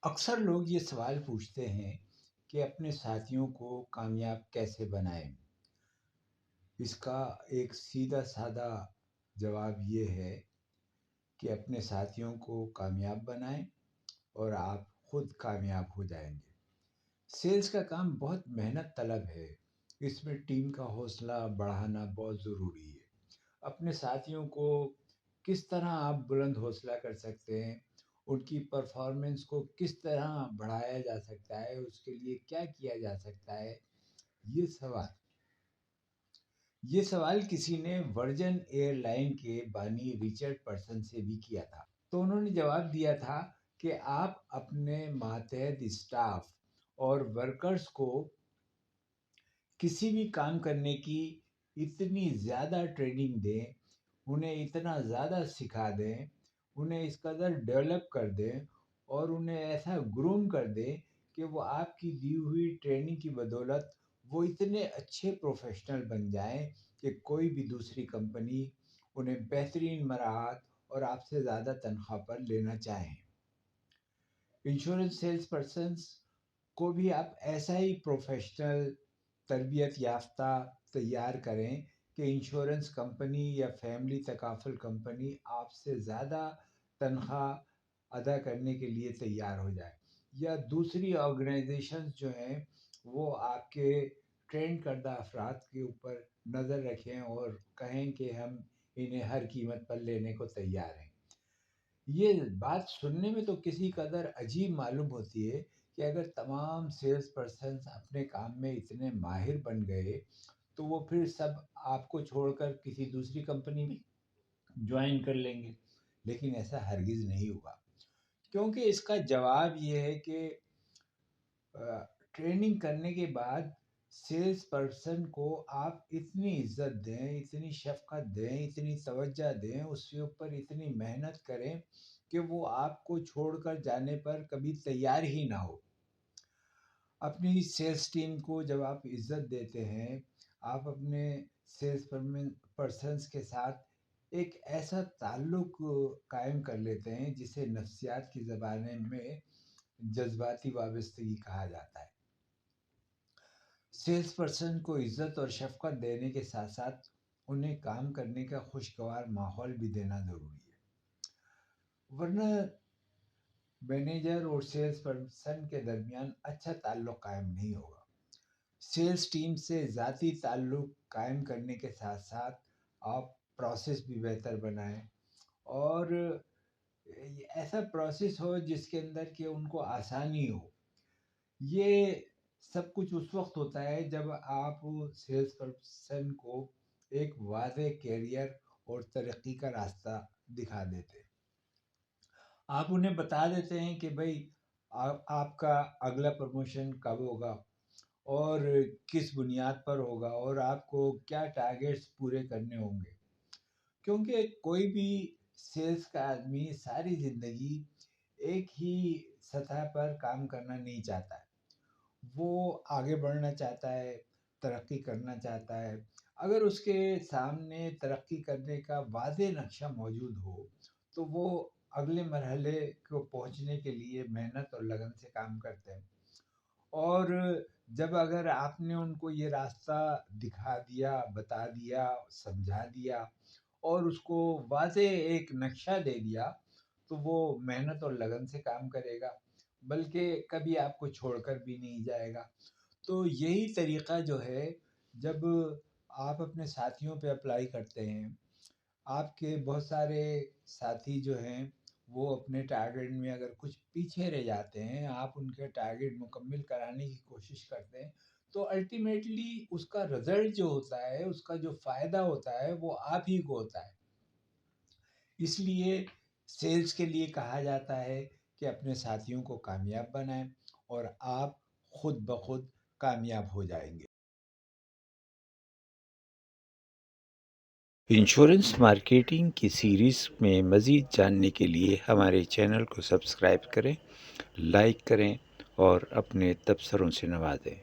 اکثر لوگ یہ سوال پوچھتے ہیں کہ اپنے ساتھیوں کو کامیاب کیسے بنائیں۔ اس کا ایک سیدھا سادہ جواب یہ ہے کہ اپنے ساتھیوں کو کامیاب بنائیں اور آپ خود کامیاب ہو جائیں گے۔ سیلز کا کام بہت محنت طلب ہے۔ اس میں ٹیم کا حوصلہ بڑھانا بہت ضروری ہے۔ اپنے ساتھیوں کو کس طرح آپ بلند حوصلہ کر سکتے ہیں، ان کی پرفارمنس کو کس طرح بڑھایا جا سکتا ہے، اس کے لیے کیا کیا جا سکتا ہے، یہ سوال کسی نے ورجن ایئر لائن کے بانی رچرڈ برنسن سے بھی کیا تھا۔ تو انہوں نے جواب دیا تھا کہ آپ اپنے ماتحت اسٹاف اور ورکرز کو کسی بھی کام کرنے کی اتنی زیادہ ٹریننگ دیں، انہیں اتنا زیادہ سکھا دیں، انہیں اس قدر ڈیولپ کر دیں اور انہیں ایسا گروم کر دیں کہ وہ آپ کی دی ہوئی ٹریننگ کی بدولت وہ اتنے اچھے پروفیشنل بن جائیں کہ کوئی بھی دوسری کمپنی انہیں بہترین مراحت اور آپ سے زیادہ تنخواہ پر لینا چاہیں۔ انشورنس سیلز پرسنز کو بھی آپ ایسا ہی پروفیشنل تربیت یافتہ تیار کریں کہ انشورنس کمپنی یا فیملی تکافل کمپنی آپ سے زیادہ تنخواہ ادا کرنے کے لیے تیار ہو جائے، یا دوسری آرگنائزیشنز جو ہیں وہ آپ کے ٹرینڈ کردہ افراد کے اوپر نظر رکھیں اور کہیں کہ ہم انہیں ہر قیمت پر لینے کو تیار ہیں۔ یہ بات سننے میں تو کسی قدر عجیب معلوم ہوتی ہے کہ اگر تمام سیلز پرسنز اپنے کام میں اتنے ماہر بن گئے تو وہ پھر سب آپ کو چھوڑ کر کسی دوسری کمپنی میں جوائن کر لیں گے، لیکن ایسا ہرگز نہیں ہوگا، کیونکہ اس کا جواب یہ ہے کہ ٹریننگ کرنے کے بعد سیلز پرسن کو آپ اتنی عزت دیں، اتنی شفقت دیں، اتنی توجہ دیں، اس کے اوپر اتنی محنت کریں کہ وہ آپ کو چھوڑ کر جانے پر کبھی تیار ہی نہ ہو۔ اپنی سیلز ٹیم کو جب آپ عزت دیتے ہیں، آپ اپنے سیلز پرسنز کے ساتھ ایک ایسا تعلق قائم کر لیتے ہیں جسے نفسیات کی زبان میں جذباتی وابستگی کہا جاتا ہے۔ سیلز پرسن کو عزت اور شفقت دینے کے ساتھ ساتھ انہیں کام کرنے کا خوشگوار ماحول بھی دینا ضروری ہے، ورنہ مینیجر اور سیلز پرسن کے درمیان اچھا تعلق قائم نہیں ہوگا۔ سیلز ٹیم سے ذاتی تعلق قائم کرنے کے ساتھ ساتھ آپ پروسیس بھی بہتر بنائیں، اور ایسا پروسیس ہو جس کے اندر کہ ان کو آسانی ہو۔ یہ سب کچھ اس وقت ہوتا ہے جب آپ سیلز پرسن کو ایک واضح کیریئر اور ترقی کا راستہ دکھا دیتے ہیں۔ آپ انہیں بتا دیتے ہیں کہ بھائی آپ کا اگلا پروموشن کب ہوگا اور کس بنیاد پر ہوگا، اور آپ کو کیا ٹارگیٹس پورے کرنے ہوں گے، کیونکہ کوئی بھی سیلز کا آدمی ساری زندگی ایک ہی سطح پر کام کرنا نہیں چاہتا ہے، وہ آگے بڑھنا چاہتا ہے، ترقی کرنا چاہتا ہے۔ اگر اس کے سامنے ترقی کرنے کا واضح نقشہ موجود ہو تو وہ اگلے مرحلے کو پہنچنے کے لیے محنت اور لگن سے کام کرتے ہیں، اور جب اگر آپ نے ان کو یہ راستہ دکھا دیا، بتا دیا، سمجھا دیا اور اس کو واضح ایک نقشہ دے دیا تو وہ محنت اور لگن سے کام کرے گا، بلکہ کبھی آپ کو چھوڑ کر بھی نہیں جائے گا۔ تو یہی طریقہ جو ہے، جب آپ اپنے ساتھیوں پہ اپلائی کرتے ہیں، آپ کے بہت سارے ساتھی جو ہیں وہ اپنے ٹارگیٹ میں اگر کچھ پیچھے رہ جاتے ہیں، آپ ان کے ٹارگیٹ مکمل کرانے کی کوشش کرتے ہیں، تو الٹیمیٹلی اس کا رزلٹ جو ہوتا ہے، اس کا جو فائدہ ہوتا ہے وہ آپ ہی کو ہوتا ہے۔ اس لیے سیلز کے لیے کہا جاتا ہے کہ اپنے ساتھیوں کو کامیاب بنائیں اور آپ خود بخود کامیاب ہو جائیں گے۔ انشورنس مارکیٹنگ کی سیریز میں مزید جاننے کے لیے ہمارے چینل کو سبسکرائب کریں، لائک کریں اور اپنے تبصروں سے نوازیں۔